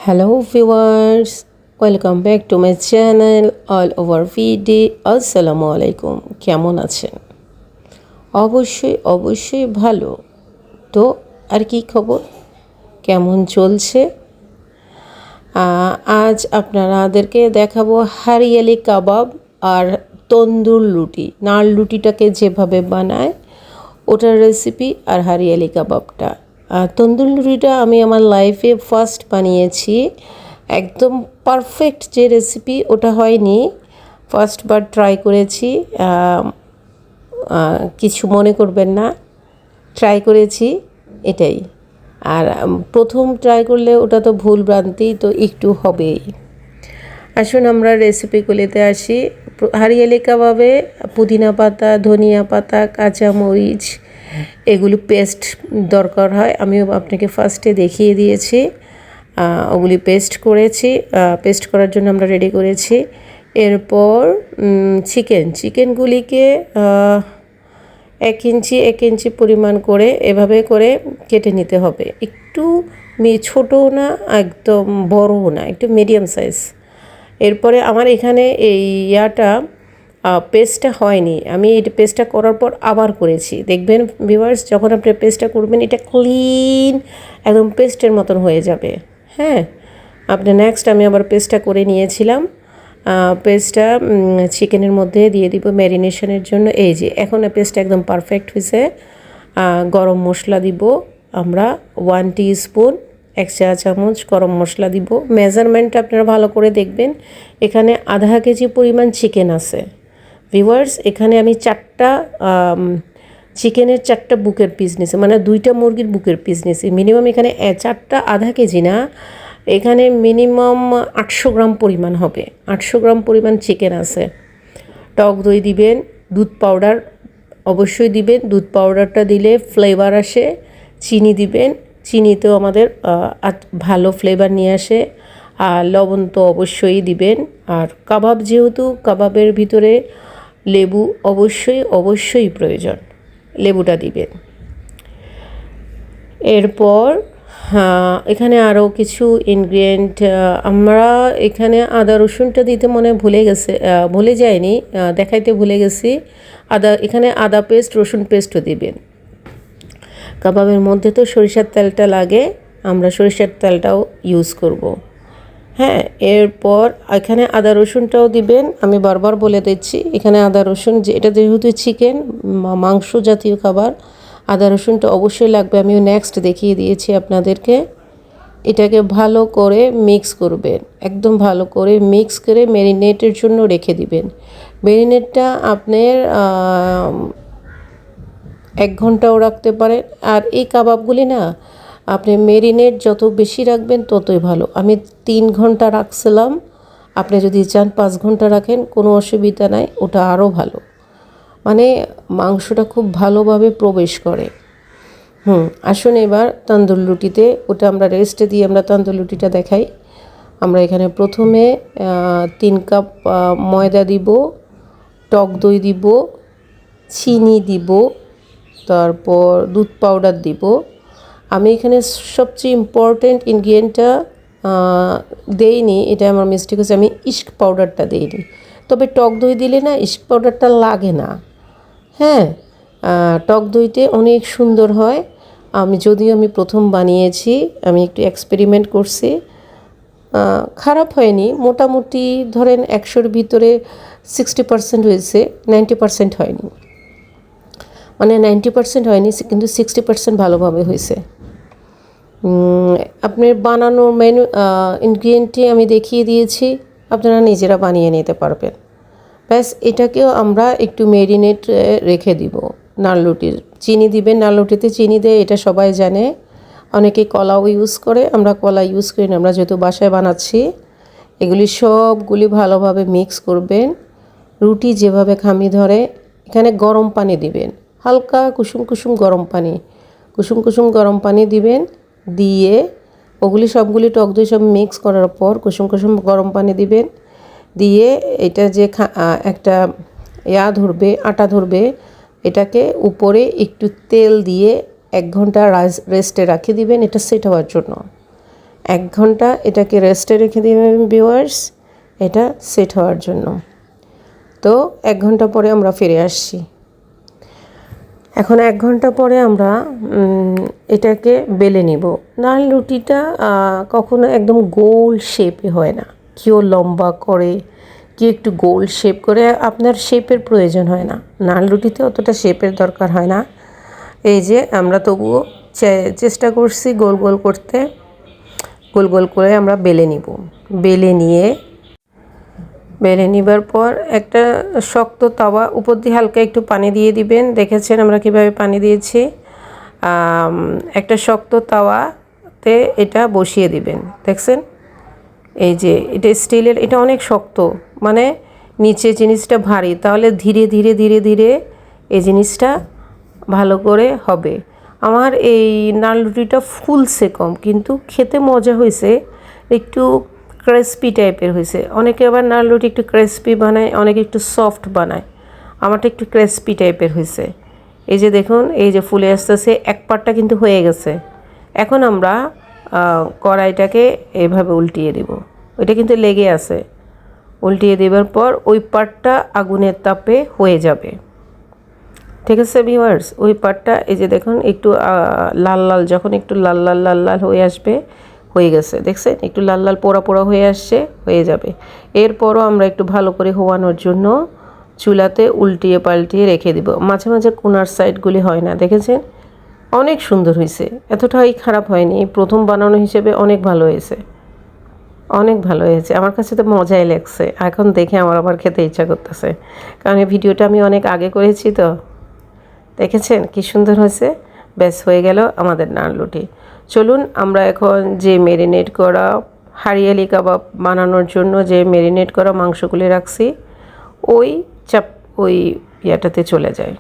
Hello viewers, welcome back to my channel all over video. আসসালামু আলাইকুম, কেমন আছেন? অবশ্যই ভালো। তো আর কি খবর, কেমন চলছে? আজ আপনাদেরকে দেখাবো হারিয়ালি কাবাব আর তন্দুর লুটি। নাড় লুটিটাকে যেভাবে বানায় ওটার রেসিপি আর হারিয়ালি কাবাবটা। তন্দুর লুটিটা আমি আমার লাইফে ফার্স্ট বানিয়েছি, একদম পারফেক্ট যে রেসিপি ওটা হয়নি, ফার্স্টবার ট্রাই করেছি। কিছু মনে করবেন না, ট্রাই করেছি এটাই। আর প্রথম ট্রাই করলে ওটা তো ভুল ভ্রান্তি তো একটু হবেই। আসুন আমরা রেসিপিগুলিতে আসি। হারিয়ালি কাবাবে পুদিনা পাতা, ধনিয়া পাতা, কাঁচামরিচ এগুলো পেস্ট দরকার হয়। আমিও আপনাকে ফার্স্টে দেখিয়ে দিয়েছি, ওগুলি পেস্ট করেছি। পেস্ট করার জন্য আমরা রেডি করেছি। এরপর চিকেনগুলিকে 1 ইঞ্চি পরিমাণ করে এভাবে করে কেটে নিতে হবে। একটু ছোটও না, একদম বড়ও না, একটু মিডিয়াম সাইজ। এরপরে আমার এখানে এই পেস্টটা হয়নি, আমি এই পেস্টটা করার পর আবার করেছি। দেখবেন ভিউয়ার্স, যখন আপনি পেস্টটা করবেন এটা ক্লিন একদম পেস্টের মতন হয়ে যাবে। হ্যাঁ, আপনি নেক্সট আমি আবার পেস্টটা করে নিয়েছিলাম। পেস্টটা চিকেনের মধ্যে দিয়ে দিব ম্যারিনেশনের জন্য। এই যে এখন পেস্টটা একদম পারফেক্ট হয়েছে। গরম মশলা দিব আমরা 1 টিস্পুন, 1 চা চামচ গরম মশলা দিব। মেজারমেন্টটা আপনারা ভালো করে দেখবেন। এখানে আধা কেজি পরিমাণ চিকেন আছে ভিউয়ার্স। এখানে আমি চিকেনের 4টা বুকের পিস নিয়েছি, মানে 2টা মুরগির বুকের পিস নিয়েছি। মিনিমাম এখানে 4টা আধা কেজি না, এখানে মিনিমাম 800 গ্রাম পরিমাণ হবে। 800 গ্রাম পরিমাণ চিকেন আছে। টক দই দিবেন, দুধ পাউডার অবশ্যই দিবেন, দুধ পাউডারটা দিলে ফ্লেভার আসে। চিনি দিবেন, চিনিতেও আমাদের ভালো ফ্লেভার নিয়ে আসে। আর লবণ তো অবশ্যই দিবেন। আর কাবাব যেহেতু, কাবাবের ভিতরে লেবু অবশ্যই প্রয়োজন, লেবুটা দিবেন। এরপর এখানে আরও কিছু ইনগ্রিডিয়েন্ট আমরা এখানে আদা রসুনটা দিতে ভুলে যায়নি, দেখাইতে ভুলে গেছি। এখানে আদা পেস্ট, রসুন পেস্টও দিবেন। কাবাবের মধ্যে তো সরিষার তেলটা লাগে, আমরা সরিষার তেলটাও ইউজ করব। হ্যাঁ, এরপর এখানে আদা রসুনটাও দিবেন। আমি বারবার বলে দিচ্ছি, এখানে আদা রসুন, যে এটা যেহেতু চিকেন মাংস জাতীয় খাবার, আদা রসুনটা অবশ্যই লাগবে। আমিও নেক্সট দেখিয়ে দিয়েছি আপনাদেরকে। এটাকে ভালো করে মিক্স করবেন, একদম ভালো করে মিক্স করে ম্যারিনেটের জন্য রেখে দিবেন। ম্যারিনেটটা আপনার 1 ঘন্টাও রাখতে পারেন। আর এই কাবাবগুলি না, আপনি ম্যারিনেট যত বেশি রাখবেন ততই ভালো। আমি 3 ঘন্টা রাখছিলাম, আপনি যদি চান 5 ঘন্টা রাখেন কোনো অসুবিধা নাই, ওটা আরও ভালো, মানে মাংসটা খুব ভালোভাবে প্রবেশ করে। আসুন এবার তন্দুর লুটিতে, ওটা আমরা রেস্টে দিয়ে আমরা তন্দুর লুটিটা দেখাই। আমরা এখানে প্রথমে 3 কাপ ময়দা দিব, টক দই দিব, চিনি দিব, তারপর দুধ পাউডার দিব। আমি এখানে সবচেয়ে ইম্পর্ট্যান্ট ইনগ্রিডিয়েন্টটা দেইনি, এটা আমার মিস্টেক হয়েছে, আমি ইস্ক পাউডারটা দেইনি। তবে টক দই দিলে না ইস্ক পাউডারটা লাগে না। হ্যাঁ, টক দইতে অনেক সুন্দর হয়। যদিও আমি প্রথম বানিয়েছি, আমি একটু এক্সপেরিমেন্ট করছি, খারাপ হয়নি। মোটামুটি ধরেন 100-র ভিতরে 60% হয়েছে, 90% হয়নি। মানে 90% হয়নি, কিন্তু 60% ভালোভাবে হয়েছে। আপনার বানানোর ইনগ্রিডিয়েন্টটি আমি দেখিয়ে দিয়েছি, আপনারা নিজেরা বানিয়ে নিতে পারবেন। ব্যাস, এটাকেও আমরা একটু ম্যারিনেট রেখে দিব। নাড়লুটির চিনি দিবেন, নাড়লুটিতে চিনি দেয়, এটা সবাই জানে। অনেকে কলাও ইউজ করে, আমরা কলা ইউজ করি না, আমরা যেহেতু বাসায় বানাচ্ছি। এগুলি সবগুলি ভালোভাবে মিক্স করবেন, রুটি যেভাবে খামি ধরে। এখানে গরম পানি দিবেন, হালকা কুসুম কুসুম গরম পানি দিবেন। দিয়ে ওগুলি সবগুলি টক দই সব মিক্স করার পর কুসুম গরম পানি দিবেন। দিয়ে এটা যে একটা আটা ধরবে, এটাকে উপরে একটু তেল দিয়ে 1 ঘন্টা রেস্টে রাখে দিবেন, এটা সেট হওয়ার জন্য। 1 ঘন্টা এটাকে রেস্টে রেখে দিবেন ভিউয়ার্স, এটা সেট হওয়ার জন্য। তো 1 ঘন্টা পরে আমরা ফিরে আসছি। এখন 1 ঘন্টা পরে আমরা এটাকে বেলে নিব। নান রুটিটা কখনো একদম গোল শেপে হয় না, কেউ লম্বা করে, কেউ একটু গোল শেপ করে। আপনার শেপের প্রয়োজন হয় না, নান রুটিতে অতটা শেপের দরকার হয় না। এই যে আমরা তবুও চেষ্টা করছি গোল গোল করতে, গোল গোল করে আমরা বেলে নিব। বেলে নিবার পর একটা শক্ত তাওয়া, উপর দিয়ে হালকা একটু পানি দিয়ে দিবেন। দেখেছেন আমরা কিভাবে পানি দিয়েছি। একটা শক্ত তাওয়াতে এটা বসিয়ে দিবেন, দেখছেন। এই যে এটা স্টিলের, এটা অনেক শক্ত, মানে নিচে জিনিসটা ভারী, তাহলে ধীরে ধীরে ধীরে ধীরে এই জিনিসটা ভালো করে হবে। আমার এই নান রুটিটা ফুলছে কম, কিন্তু খেতে মজা হয়েছে, একটু ক্রিসপি টাইপের হয়েছে। অনেকে আবার নান রুটি একটু ক্রিসপি বানায়, অনেকে একটু সফট বানায়, আমারটা একটু ক্রিসপি টাইপের হয়েছে। এই যে দেখুন, এই যে ফুলে আসতেছে, এক পাটটা কিন্তু হয়ে গেছে। এখন আমরা কড়াইটাকে এভাবে উল্টিয়ে দিব, ওইটা কিন্তু লেগে আছে। উল্টিয়ে দেওয়ার পর ওই পাটটা আগুনের তাপে হয়ে যাবে, ঠিক আছে ভিউয়ার্স। ওই পাটটা এই যে দেখুন একটু লাল লাল, যখন একটু লাল লাল লাল লাল হয়ে আসবে, হয়ে গেছে, দেখছেন একটু লাল লাল পোড়া পোড়া হয়ে আসছে, হয়ে যাবে। এরপরও আমরা একটু ভালো করে হওয়ানোর জন্য চুলাতে উল্টিয়ে পাল্টিয়ে রেখে দিব। মাঝে মাঝে কোনার সাইডগুলি হয় না, দেখেছেন, অনেক সুন্দর হয়েছে, এতটাই খারাপ হয়নি। প্রথম বানানো হিসেবে অনেক ভালো হয়েছে, অনেক ভালো হয়েছে। আমার কাছে তো মজাই লাগছে, এখন দেখে আমার আবার খেতে ইচ্ছা করতেছে, কারণ এই ভিডিওটা আমি অনেক আগে করেছি। তো দেখেছেন কি সুন্দর হয়েছে। ব্যাস হয়ে গেল আমাদের নান রুটি। চলুন আমরা এখন যে ম্যারিনেট করা হারিয়ালি কাবাব বানানোর জন্য যে ম্যারিনেট করা মাংসগুলি রাখছি, ওই ইয়াটাতে চলে যায়,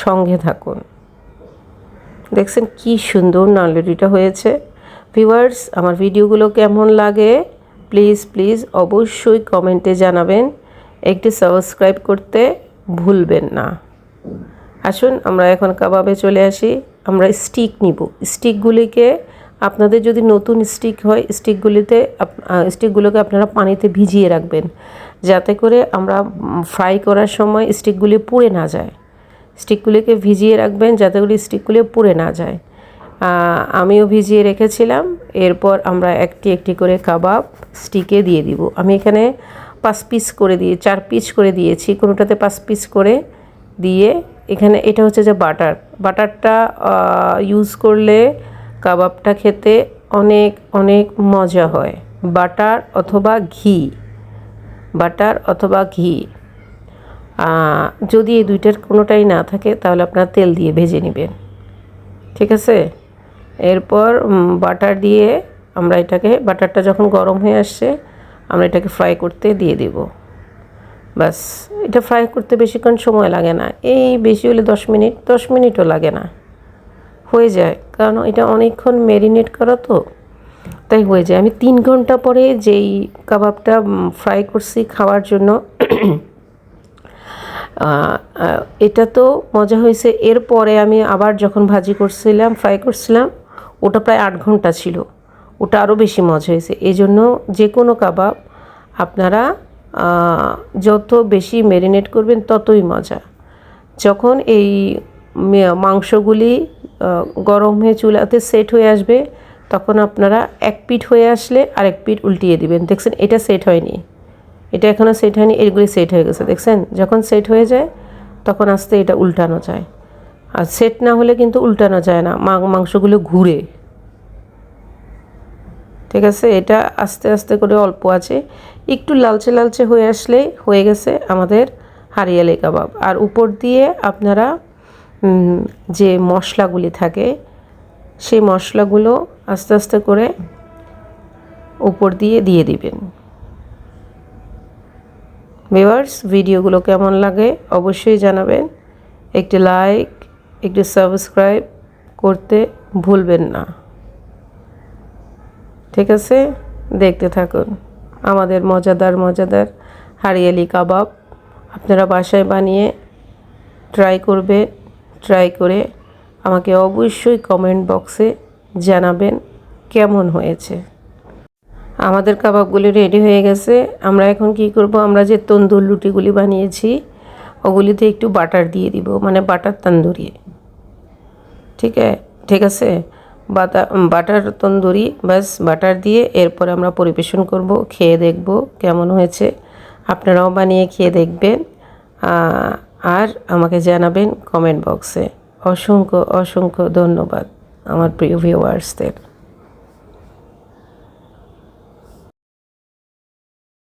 সঙ্গে থাকুন। দেখছেন কি সুন্দর নান রুটিটা হয়েছে। ভিউয়ার্স, আমার ভিডিওগুলো কেমন লাগে প্লিজ প্লিজ অবশ্যই কমেন্টে জানাবেন, একটি সাবস্ক্রাইব করতে ভুলবেন না। আসুন আমরা এখন কাবাবে চলে আসি। আমরা স্টিক নিব। স্টিকগুলিকে, আপনাদের যদি নতুন স্টিক হয়, স্টিকগুলোকে আপনারা পানিতে ভিজিয়ে রাখবেন, যাতে করে আমরা ফ্রাই করার সময় স্টিকগুলি পুড়ে না যায়। স্টিকগুলিকে ভিজিয়ে রাখবেন যাতে করে স্টিকগুলি পুড়ে না যায়। আমিও ভিজিয়ে রেখেছিলাম। এরপর আমরা একটি একটি করে কাবাব স্টিকে দিয়ে দিব। আমি এখানে 4 পিস করে দিয়েছি, কোনোটাতে 5 পিস করে দিয়ে। এখানে এটা হচ্ছে যে বাটারটা ইউজ করলে কাবাবটা খেতে অনেক অনেক মজা হয়। বাটার অথবা ঘি, যদি এই দুইটার কোনোটাই না থাকে তাহলে আপনারা তেল দিয়ে ভেজে নেবেন, ঠিক আছে। এরপর বাটার দিয়ে আমরা বাটারটা যখন গরম হয়ে আসছে, আমরা এটাকে ফ্রাই করতে দিয়ে দেব। বাস, এটা ফ্রাই করতে বেশিক্ষণ সময় লাগে না, এই বেশি হলে 10 মিনিটও লাগে না, হয়ে যায়। কারণ এটা অনেকক্ষণ ম্যারিনেট করা, তো তাই হয়ে যায়। আমি 3 ঘন্টা পরে যেই কাবাবটা ফ্রাই করছি খাওয়ার জন্য, এটা তো মজা হয়েছে। এরপরে আমি আবার যখন ফ্রাই করছিলাম, ওটা প্রায় 8 ঘন্টা ছিল, ওটা আরও বেশি মজা হয়েছে। এই জন্য যে কোনো কাবাব আপনারা যত বেশি ম্যারিনেট করবেন ততই মজা। যখন এই মাংসগুলি গরম হয়ে চুলাতে সেট হয়ে আসবে, তখন আপনারা এক পিঠ হয়ে আসলে আরেক পিঠ উল্টিয়ে দিবেন। দেখছেন এটা সেট হয়নি, এটা এখনও সেট হয়নি, এগুলি সেট হয়ে গেছে। দেখছেন যখন সেট হয়ে যায় তখন আস্তে এটা উল্টানো যায়, আর সেট না হলে কিন্তু উল্টানো যায় না, মাংসগুলো ঘুরে। ঠিক আছে, এটা আস্তে আস্তে করে অল্প আছে, একটু লালচে লালচে হয়ে আসলেই হয়ে গেছে আমাদের হারিয়ালি কাবাব। আর উপর দিয়ে আপনারা যে মশলাগুলি থাকে, সেই মশলাগুলো আস্তে আস্তে করে উপর দিয়ে দিবেন। ভিউয়ার্স, ভিডিওগুলো কেমন লাগে অবশ্যই জানাবেন, একটি লাইক, একটি সাবস্ক্রাইব করতে ভুলবেন না, ঠিক আছে। দেখতে থাকুন আমাদের মজাদার মজাদার হারিয়ালি কাবাব। আপনারা বাসায় বানিয়ে ট্রাই করে আমাকে অবশ্যই কমেন্ট বক্সে জানাবেন কেমন হয়েছে। আমাদের কাবাবগুলি রেডি হয়ে গেছে। আমরা এখন কি করব, আমরা যে তন্দুর রুটিগুলি বানিয়েছি ওগুলিতে একটু বাটার দিয়ে দিব, মানে বাটার তন্দুরি। ঠিক আছে, বাটার তন্দুরি, বাস বাটার দিয়ে এরপর আমরা পরিবেশন করব। খেয়ে দেখব কেমন হয়েছে। আপনারাও বানিয়ে খেয়ে দেখবেন আর আমাকে জানাবেন কমেন্ট বক্সে। অসংখ্য অসংখ্য ধন্যবাদ আমার প্রিয় ভিউয়ার্সদের।